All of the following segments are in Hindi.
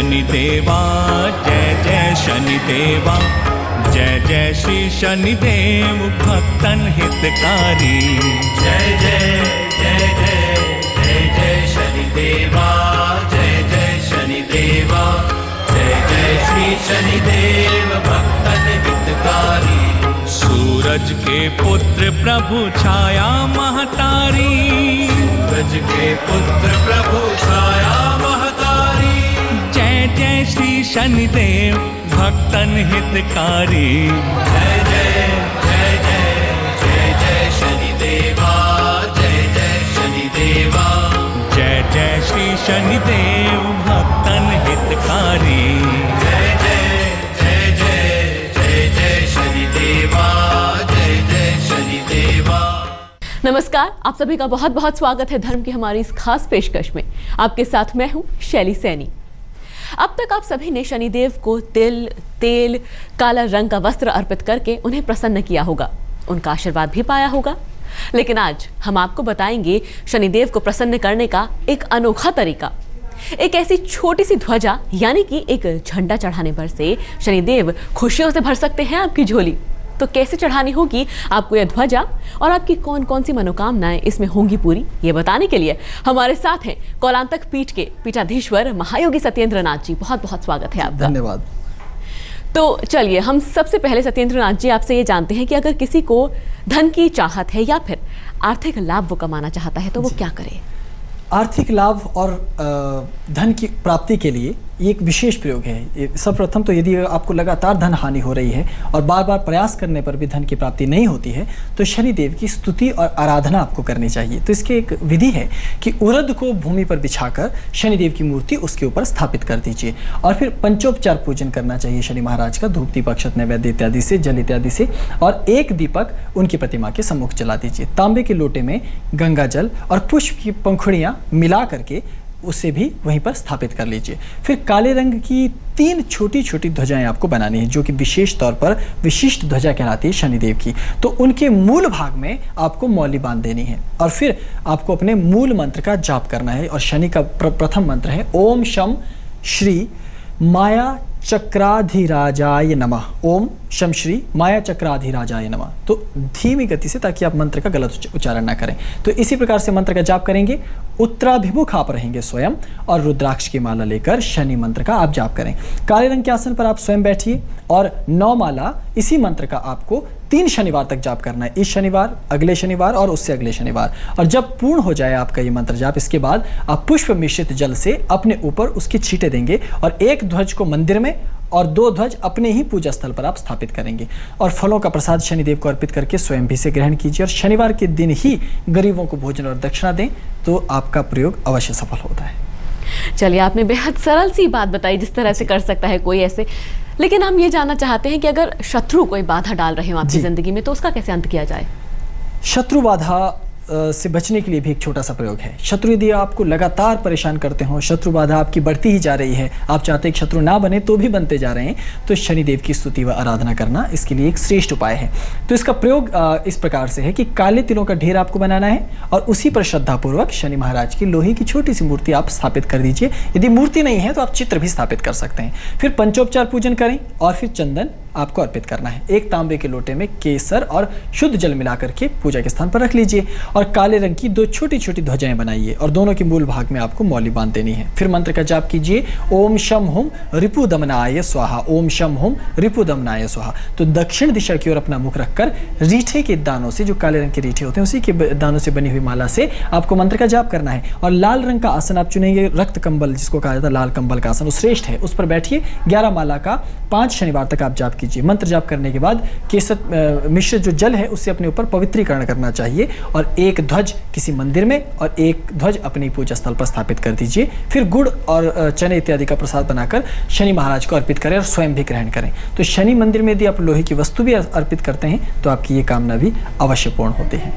शनिदेवा, जय जय शनिदेवा, जय जय श्री शनिदेव भक्तन हितकारी। जय जय जय जय जय जय शनिदेवा, जय जय शनिदेवा, जय जय श्री शनिदेव भक्तन हितकारी। सूरज के पुत्र प्रभु छाया महतारी, सूरज के पुत्र प्रभु छाया महतारी। जय जय श्री शनिदेव भक्तन हितकारी। जय जय जय जय जय जय शनिदेवा, जय जय शनिदेवा, जय जय श्री शनिदेव भक्तन हितकारी। जय जय जय जय जय जय शनिदेवा, जय जय शनिदेवा। नमस्कार, आप सभी का बहुत बहुत स्वागत है धर्म की हमारी इस खास पेशकश में। आपके साथ मैं हूं शैली सैनी। अब तक आप सभी ने शनिदेव को तिल, तेल, काला रंग का वस्त्र अर्पित करके उन्हें प्रसन्न किया होगा, उनका आशीर्वाद भी पाया होगा। लेकिन आज हम आपको बताएंगे शनिदेव को प्रसन्न करने का एक अनोखा तरीका। एक ऐसी छोटी सी ध्वजा यानी कि एक झंडा चढ़ाने पर से शनिदेव खुशियों से भर सकते हैं आपकी झोली। तो कैसे चढ़ानी होगी आपको यह ध्वजा और आपकी कौन कौन सी मनोकामनाएं इसमें होंगी पूरी, ये बताने के लिए हमारे साथ हैं कौलांतक पीठ के पीठाधीश्वर महायोगी सत्येंद्र नाथ जी। बहुत बहुत स्वागत है आपका। धन्यवाद। तो चलिए हम सबसे पहले सत्येंद्र नाथ जी आपसे ये जानते हैं कि अगर किसी को धन की चाहत है या फिर आर्थिक लाभ वो कमाना चाहता है तो वो क्या करे? आर्थिक लाभ और धन की प्राप्ति के लिए ये एक विशेष प्रयोग है। सर्वप्रथम तो यदि आपको लगातार धन हानि हो रही है और बार बार प्रयास करने पर भी धन की प्राप्ति नहीं होती है तो शनिदेव की स्तुति और आराधना आपको करनी चाहिए। तो इसकी एक विधि है कि उरद को भूमि पर बिछाकर शनिदेव की मूर्ति उसके ऊपर स्थापित कर दीजिए और फिर पंचोपचार पूजन करना चाहिए शनि महाराज का, धूप दीपक अक्षत नैवेद्य इत्यादि से, जल इत्यादि से, और एक दीपक उनकी प्रतिमा के सम्मुख जला दीजिए। तांबे के लोटे में गंगा जल और पुष्प की पंखुड़ियाँ मिला करके उसे भी वहीं पर स्थापित कर लीजिए। फिर काले रंग की 3 छोटी छोटी ध्वजाएं आपको बनानी है जो कि विशेष तौर पर विशिष्ट ध्वजा कहलाती है शनिदेव की। तो उनके मूल भाग में आपको मौली बांध देनी है और फिर आपको अपने मूल मंत्र का जाप करना है। और शनि का प्रथम मंत्र है ओम शम श्री माया चक्राधिराजाय नमः। ओम शम श्री माया चक्राधिराजाय नमः। तो धीमी गति से, ताकि आप मंत्र का गलत उच्चारण ना करें। तो इसी प्रकार से मंत्र का जाप करेंगे। उत्तराभिमुख आप रहेंगे स्वयं और रुद्राक्ष की माला लेकर शनि मंत्र का आप जाप करें। काले रंग के आसन पर आप स्वयं बैठिए और 9 माला इसी मंत्र का आपको 3 शनिवार तक जाप करना है। इस शनिवार, अगले शनिवार और उससे अगले शनिवार। और जब पूर्ण हो जाए आपका ये मंत्र जाप, इसके बाद आप पुष्प मिश्रित जल से अपने ऊपर उसकी छींटे देंगे और एक ध्वज को मंदिर में और 2 ध्वज अपने ही पूजा स्थल पर आप स्थापित करेंगे। और फलों का प्रसाद शनिदेव को अर्पित करके स्वयं भी से ग्रहण कीजिए और शनिवार के दिन ही गरीबों को भोजन और दक्षिणा दें तो आपका प्रयोग अवश्य सफल होता है। चलिए, आपने बेहद सरल सी बात बताई जिस तरह से कर सकता है कोई ऐसे। लेकिन हम ये जानना चाहते हैं कि अगर शत्रु कोई बाधा डाल रहे हो आपकी जिंदगी में तो उसका कैसे अंत किया जाए? शत्रु बाधा से बचने के लिए भी एक छोटा सा प्रयोग है। शत्रु यदि आपको लगातार परेशान करते हो, शत्रु बाधा आपकी बढ़ती ही जा रही है, आप चाहते हैं कि शत्रु ना बने तो भी बनते जा रहे हैं, तो शनिदेव की स्तुति व आराधना करना इसके लिए एक श्रेष्ठ उपाय है। तो इसका प्रयोग इस प्रकार से है कि काले तिलों का ढेर आपको बनाना है और उसी पर श्रद्धापूर्वक शनि महाराज की लोहे की छोटी सी मूर्ति आप स्थापित कर दीजिए। यदि मूर्ति नहीं है तो आप चित्र भी स्थापित कर सकते हैं। फिर पंचोपचार पूजन करें और फिर चंदन आपको अर्पित करना है। एक तांबे के लोटे में केसर और शुद्ध जल मिलाकर के पूजा के स्थान पर रख लीजिए और काले रंग की 2 छोटी छोटी ध्वजाएं बनाइए और दोनों के मूल भाग में आपको मौली बांध देनी है। फिर मंत्र का जाप कीजिए ओम शम हुम रिपुदमनाय स्वाहा, ओम शम हुम रिपुदमनाय स्वाहा। तो दक्षिण दिशा की ओर अपना मुख रखकर रीठे के दानों से, जो काले रंग के रीठे होते हैं उसी के दानों से बनी हुई माला से आपको मंत्र का जाप करना है। और लाल रंग का आसन आप चुनेंगे, रक्त कंबल जिसको कहा जाता है, लाल कंबल का आसन वो श्रेष्ठ है, उस पर बैठिए। 11 माला का 5 शनिवार तक आप जाप कीजिए। मंत्र जाप करने के बाद केसर मिश्रित जो जल है उससे अपने ऊपर पवित्रीकरण करना चाहिए और एक ध्वज किसी मंदिर में और एक ध्वज अपनी पूजा स्थल पर स्थापित कर दीजिए। फिर गुड़ और चने इत्यादि का प्रसाद बनाकर शनि महाराज को अर्पित करें और स्वयं भी ग्रहण करें। तो शनि मंदिर में यदि आप लोहे की वस्तु भी अर्पित करते हैं तो आपकी ये कामना भी अवश्य पूर्ण होती है।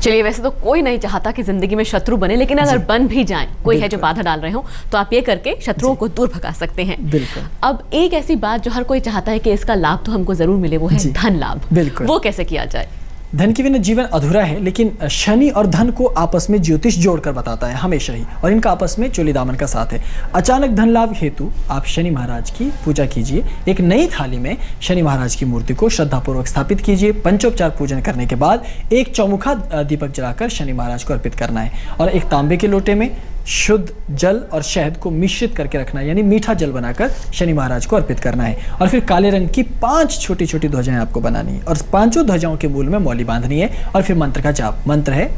चलिए, वैसे तो कोई नहीं चाहता कि जिंदगी में शत्रु बने, लेकिन अगर बन भी जाए, कोई है जो बाधा डाल रहे हो, तो आप ये करके शत्रुओं को दूर भगा सकते हैं। बिल्कुल। अब एक ऐसी बात जो हर कोई चाहता है कि इसका लाभ तो हमको जरूर मिले, वो है धन लाभ। बिल्कुल। वो कैसे किया जाए? धन के बिना जीवन अधूरा है, लेकिन शनि और धन को आपस में ज्योतिष जोड़कर बताता है हमेशा ही, और इनका आपस में चोली दामन का साथ है। अचानक धन लाभ हेतु आप शनि महाराज की पूजा कीजिए। एक नई थाली में शनि महाराज की मूर्ति को श्रद्धापूर्वक स्थापित कीजिए। पंचोपचार पूजन करने के बाद एक चौमुखा दीपक जलाकर शनि महाराज को अर्पित करना है, और एक तांबे के लोटे में शुद्ध जल और शहद को मिश्रित करके रखना है, यानी मीठा जल बनाकर शनि महाराज को अर्पित करना है। और फिर काले रंग की 5 छोटी छोटी ध्वजाएं आपको बनानी है, और 5 ध्वजाओं के मूल में मौली बांधनी है। और फिर मंत्र का जाप। मंत्र है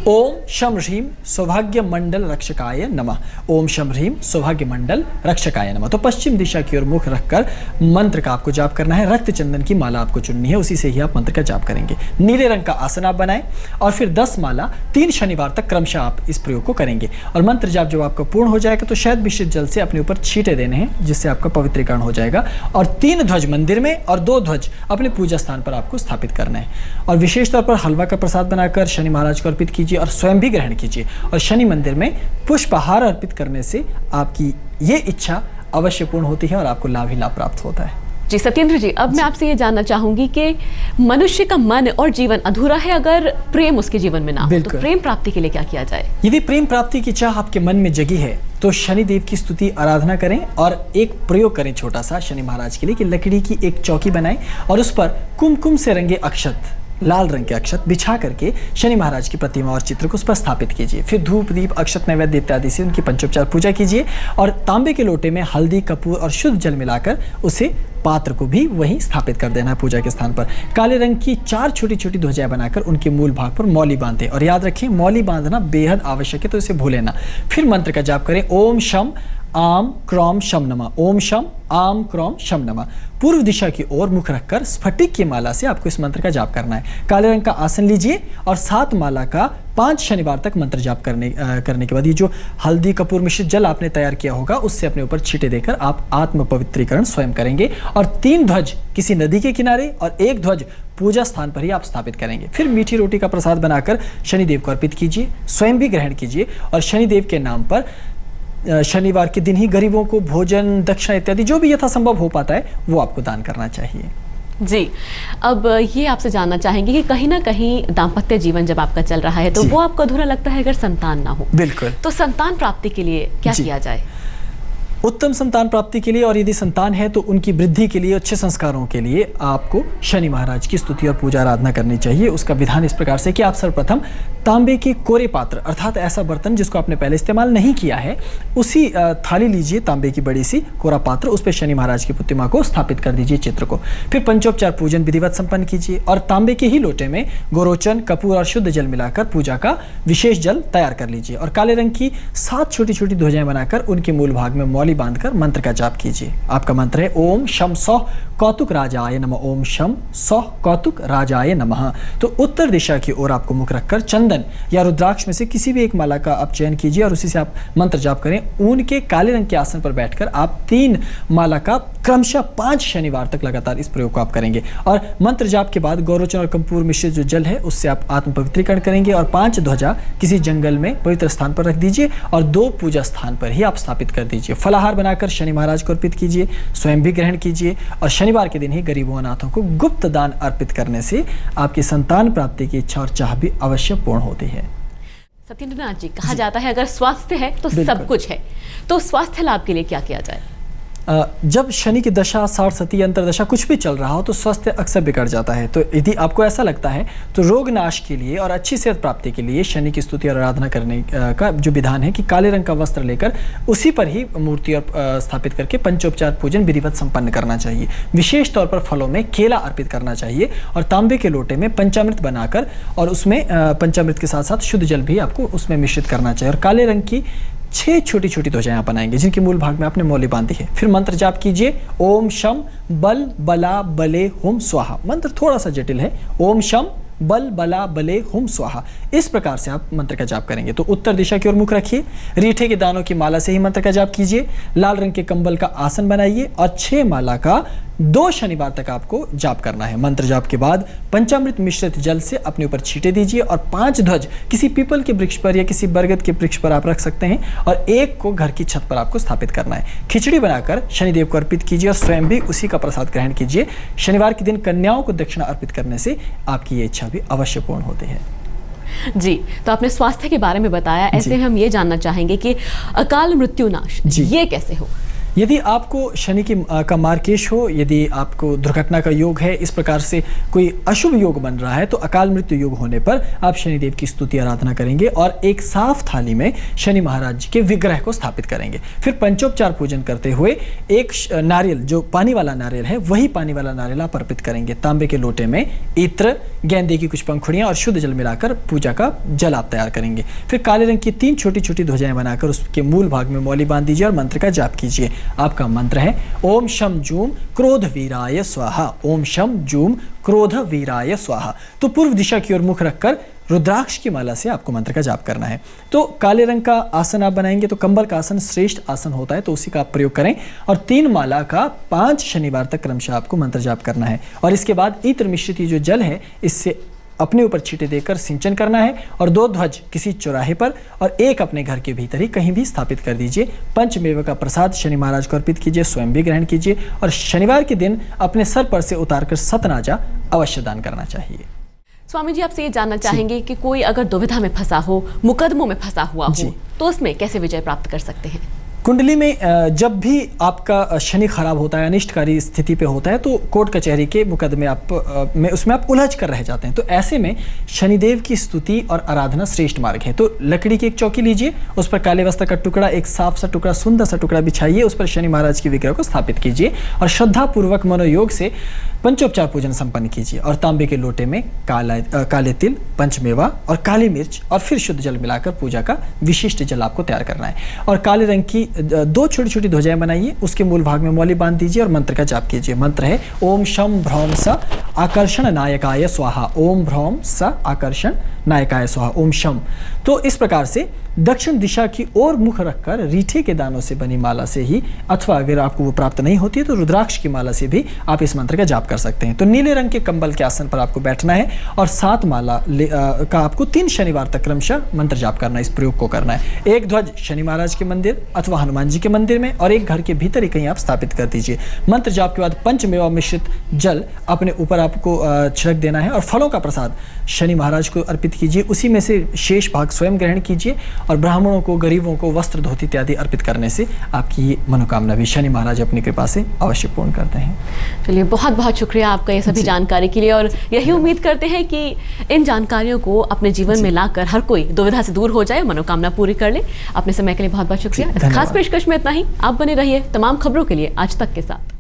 ओम शम ह्रीम सौभाग्य मंडल रक्षकाय नमः। ओम शम ह्रीम सौभाग्य मंडल रक्षकाय नमः। तो पश्चिम दिशा की ओर मुख रखकर मंत्र का आपको जाप करना है। रक्त चंदन की माला आपको चुननी है, उसी से ही आप मंत्र का जाप करेंगे। नीले रंग का आसन आप बनाएं, और फिर 10 माला 3 शनिवार तक क्रमशः आप इस प्रयोग को करेंगे। और मंत्र जाप जब आपका पूर्ण हो जाएगा तो शहद मिश्रित जल से अपने ऊपर छींटे देने हैं, जिससे आपका पवित्रीकरण हो जाएगा। और 3 ध्वज मंदिर में और 2 ध्वज अपने पूजा स्थान पर आपको स्थापित करना है। और विशेष तौर पर हलवा का प्रसाद बनाकर शनि महाराज को अर्पित कीजिए और स्वयं भी ग्रहण कीजिए। और शनि मंदिर में पुष्पहार अर्पित करने से आपकी ये इच्छा अवश्य पूर्ण होती है और आपको लाभ ही लाभ प्राप्त होता है। जी सत्येंद्र जी, अब मैं आपसे ये जानना चाहूंगी कि मनुष्य का मन और जीवन अधूरा है अगर प्रेम उसके जीवन में ना हो, तो प्रेम प्राप्ति के लिए क्या किया जाए? यदि प्रेम प्राप्ति की चाह आपके मन में जगी है तो शनि देव की स्तुति आराधना करें, और एक प्रयोग करें छोटा सा शनि महाराज के लिए कि लकड़ी की एक चौकी बनाएं और उस पर कुमकुम से रंगे अक्षत, लाल रंग के अक्षत बिछा करके शनि महाराज की प्रतिमा और चित्र को उस पर स्थापित कीजिए। फिर धूप दीप अक्षत नैवेद्य इत्यादि से उनकी पंचोपचार पूजा कीजिए, और तांबे के लोटे में हल्दी कपूर और शुद्ध जल मिलाकर उसे पात्र को भी वहीं स्थापित कर देना है पूजा के स्थान पर। काले रंग की 4 छोटी छोटी ध्वजाएं बनाकर उनके मूल भाग पर मौली बांधें, और याद रखें मौली बांधना बेहद आवश्यक है, तो इसे भूलें ना। फिर मंत्र का जाप करें ओम शम आम क्रोम शम नमः। ओम शम आम क्रोम शम नमः। पूर्व दिशा की ओर मुख रखकर स्फटिक की माला से आपको इस मंत्र का जाप करना है। काले रंग का आसन लीजिए और 7 माला का 5 शनिवार तक मंत्र जाप करने के बाद ये जो हल्दी कपूर मिश्रित जल आपने तैयार किया होगा उससे अपने ऊपर छींटे देकर आप आत्म पवित्रीकरण स्वयं करेंगे। और 3 ध्वज किसी नदी के किनारे और 1 ध्वज पूजा स्थान पर ही आप स्थापित करेंगे। फिर मीठी रोटी का प्रसाद बनाकर शनिदेव को अर्पित कीजिए, स्वयं भी ग्रहण कीजिए, और शनिदेव के नाम पर शनिवार के दिन ही गरीबों को भोजन दक्षिणा इत्यादि जो भी यथासंभव हो पाता है वो आपको दान करना चाहिए। जी, अब ये आपसे जानना चाहेंगे कि कहीं ना कहीं दाम्पत्य जीवन जब आपका चल रहा है तो वो आपको अधूरा लगता है अगर संतान ना हो। बिल्कुल। तो संतान प्राप्ति के लिए क्या किया जाए? उत्तम संतान प्राप्ति के लिए, और यदि संतान है तो उनकी वृद्धि के लिए, अच्छे संस्कारों के लिए आपको शनि महाराज की स्तुति और पूजा आराधना करनी चाहिए। उसका विधान इस प्रकार से कि आप सर्वप्रथम तांबे के कोरे पात्र, अर्थात ऐसा बर्तन जिसको आपने पहले इस्तेमाल नहीं किया है, उसी थाली लीजिए, तांबे की बड़ी सी कोरा पात्र, उस पर शनि महाराज की प्रतिमा को स्थापित कर दीजिए, चित्र को। फिर पंचोपचार पूजन विधिवत संपन्न कीजिए, और तांबे के ही लोटे में गोरोचन कपूर और शुद्ध जल मिलाकर पूजा का विशेष जल तैयार कर लीजिए। और काले रंग की 7 छोटी छोटी ध्वजाएं बनाकर उनके मूल भाग में मौली बांधकर मंत्र का जाप कीजिए। आपका मंत्र है ओम शम सौः कौतुक राजाय नमः। ओम शम सौः कौतुक राजाय नमः। तो उत्तर दिशा की ओर आपको मुख रखकर चंदन या रुद्राक्ष में से किसी भी एक माला का आप चयन कीजिए और उसी से आप मंत्र जाप करें। ऊन के काले रंग के आसन पर बैठकर आप 3 माला का क्रमशः 5 शनिवार तक लगातार इस प्रयोग को आप करेंगे। और मंत्र जाप के बाद गौरोचन और कंपूर मिश्रित जो जल है उससे आप आत्म पवित्रीकरण करेंगे, और 5 ध्वजा किसी जंगल में पवित्र स्थान पर रख दीजिए और 2 पूजा स्थान पर ही आप स्थापित कर दीजिए। फलाहार बनाकर शनि महाराज को अर्पित कीजिए, स्वयं भी ग्रहण कीजिए, और शनिवार के दिन ही गरीबों अनाथों को गुप्त दान अर्पित करने से आपकी संतान प्राप्ति की इच्छा और चाह भी अवश्य पूर्ण होती है। सत्येंद्रनाथ जी, कहा जाता है अगर स्वास्थ्य है तो सब कुछ है, तो स्वास्थ्य लाभ के लिए क्या किया जाए? जब शनि की दशा, साढ़ सती, अंतरदशा कुछ भी चल रहा हो तो स्वास्थ्य अक्सर बिगड़ जाता है। तो यदि आपको ऐसा लगता है तो रोग नाश के लिए और अच्छी सेहत प्राप्ति के लिए शनि की स्तुति और आराधना करने का जो विधान है कि काले रंग का वस्त्र लेकर उसी पर ही मूर्ति और स्थापित करके पंचोपचार पूजन विधिवत संपन्न करना चाहिए। विशेष तौर पर फलों में केला अर्पित करना चाहिए, और तांबे के लोटे में पंचामृत बनाकर और उसमें पंचामृत के साथ साथ शुद्ध जल भी आपको उसमें मिश्रित करना चाहिए। और काले रंग की 6 छोटी छोटी ध्वजाएं आप बनाएंगे जिनके मूल भाग में आपने मौली बांधी है। फिर मंत्र जाप कीजिए ओम शम बल बला बले हुम स्वाहा। मंत्र थोड़ा सा जटिल है, ओम शम बल बला बले हुम स्वाहा। इस प्रकार से आप मंत्र का जाप करेंगे। तो उत्तर दिशा की ओर मुख रखिए, रीठे के दानों की माला से ही मंत्र का जाप कीजिए, लाल रंग के कंबल का आसन बनाइए और 6 माला का 2 शनिवार तक आपको जाप करना है। मंत्र जाप के बाद पंचामृत मिश्रित जल से अपने ऊपर छींटे दीजिए और 5 ध्वज किसी पीपल के वृक्ष पर या किसी बरगद के वृक्ष पर आप रख सकते हैं, और 1 को घर की छत पर आपको स्थापित करना है। खिचड़ी बनाकर शनिदेव को अर्पित कीजिए और स्वयं भी उसी का प्रसाद ग्रहण कीजिए। शनिवार के दिन कन्याओं को दक्षिणा अर्पित करने से आपकी ये इच्छा भी अवश्य पूर्ण होती है। जी, तो आपने स्वास्थ्य के बारे में बताया, ऐसे में हम ये जानना चाहेंगे कि अकाल मृत्यु नाश ये कैसे हो? यदि आपको शनि का मार्केश हो, यदि आपको दुर्घटना का योग है, इस प्रकार से कोई अशुभ योग बन रहा है, तो अकाल मृत्यु योग होने पर आप शनिदेव की स्तुति आराधना करेंगे और एक साफ थाली में शनि महाराज जी के विग्रह को स्थापित करेंगे। फिर पंचोपचार पूजन करते हुए एक नारियल, जो पानी वाला नारियल है, वही पानी वाला नारियल आप अर्पित करेंगे। तांबे के लोटे में इत्र, गेंदे की कुछ पंखुड़ियां और शुद्ध जल मिलाकर पूजा का जल आप तैयार करेंगे। फिर काले रंग की 3 छोटी छोटी ध्वजाएं बनाकर उसके मूल भाग में मौली बांध दीजिए और मंत्र का जाप कीजिए। आपका मंत्र है ओम शम जूम क्रोध वीराय स्वाहा, ओम शम जूम क्रोध वीराय स्वाहा। तो पूर्व दिशा की ओर मुख रखकर रुद्राक्ष की माला से आपको मंत्र का जाप करना है। तो काले रंग का आसन आप बनाएंगे तो कंबल का आसन श्रेष्ठ आसन होता है, तो उसी का आप प्रयोग करें और 3 माला का 5 शनिवार तक क्रमशः आपको मंत्र जाप करना है। और इसके बाद इत्र मिश्रित जो जल है, इससे अपने ऊपर छींटे देकर सिंचन करना है और 2 ध्वज किसी चौराहे पर और 1 अपने घर के भीतर ही कहीं भी स्थापित कर दीजिए। पंचमेव का प्रसाद शनि महाराज को अर्पित कीजिए, स्वयं भी ग्रहण कीजिए और शनिवार के दिन अपने सर पर से उतारकर सतनाजा अवश्य दान करना चाहिए। स्वामी जी, आपसे ये जानना चाहेंगे कि कोई अगर दुविधा में फंसा हो, मुकदमों में फंसा हुआ हो, तो उसमें कैसे विजय प्राप्त कर सकते हैं? कुंडली में जब भी आपका शनि खराब होता है, अनिष्टकारी स्थिति पे होता है, तो कोर्ट कचहरी के मुकदमे उसमें आप उलझ कर रह जाते हैं। तो ऐसे में शनिदेव की स्तुति और आराधना श्रेष्ठ मार्ग है। तो लकड़ी की एक चौकी लीजिए, उस पर काले वस्त्र का टुकड़ा, एक साफ सा टुकड़ा, सुंदर सा टुकड़ा बिछाइए, उस पर शनि महाराज की विग्रह को स्थापित कीजिए और श्रद्धापूर्वक मनोयोग से पंचोपचार पूजन संपन्न कीजिए। और तांबे के लोटे में काले तिल, पंचमेवा और काली मिर्च और फिर शुद्ध जल मिलाकर पूजा का विशिष्ट जल आपको तैयार करना है। और काले रंग की 2 छोटी छोटी ध्वजाएं बनाइए, उसके मूल भाग में मौली बांध दीजिए और मंत्र का जाप कीजिए। मंत्र है ओम शम भ्रौम स आकर्षण नायकाय स्वाहा, ओम भ्रौम स आकर्षण नायकाय स्वाहा, ओम शम। तो इस प्रकार से दक्षिण दिशा की ओर मुख रखकर रीठे के दानों से बनी माला से ही, अथवा अगर आपको वो प्राप्त नहीं होती है तो रुद्राक्ष की माला से भी आप इस मंत्र का जाप कर सकते हैं। तो नीले रंग के कंबल के आसन पर आपको बैठना है और 7 माला का आपको 3 शनिवार तक क्रमशः मंत्र जाप करना है। इस प्रयोग को करना है। 1 ध्वज शनि महाराज के मंदिर अथवा हनुमान जी के मंदिर में और 1 घर के भीतर ही कहीं आप स्थापित कर दीजिए। मंत्र जाप के बाद पंचमेवा मिश्रित जल अपने ऊपर आपको छिड़क देना है और फलों का प्रसाद शनि महाराज को अर्पित कीजिए। उसी में से शेष भाग स्वयं ग्रहण कीजिए और ब्राह्मणों को, गरीबों को वस्त्र, धोती इत्यादि अर्पित करने से आपकी ये मनोकामना भी शनि महाराज अपनी कृपा से अवश्य पूर्ण करते हैं। चलिए, बहुत बहुत शुक्रिया आपका ये सभी जानकारी के लिए और यही उम्मीद करते हैं कि इन जानकारियों को अपने जीवन में लाकर हर कोई दुविधा से दूर हो जाए, मनोकामना पूरी कर ले। अपने समय के लिए बहुत बहुत शुक्रिया। इस खास पेशकश में इतना ही। आप बने रहिए तमाम खबरों के लिए आज तक के साथ।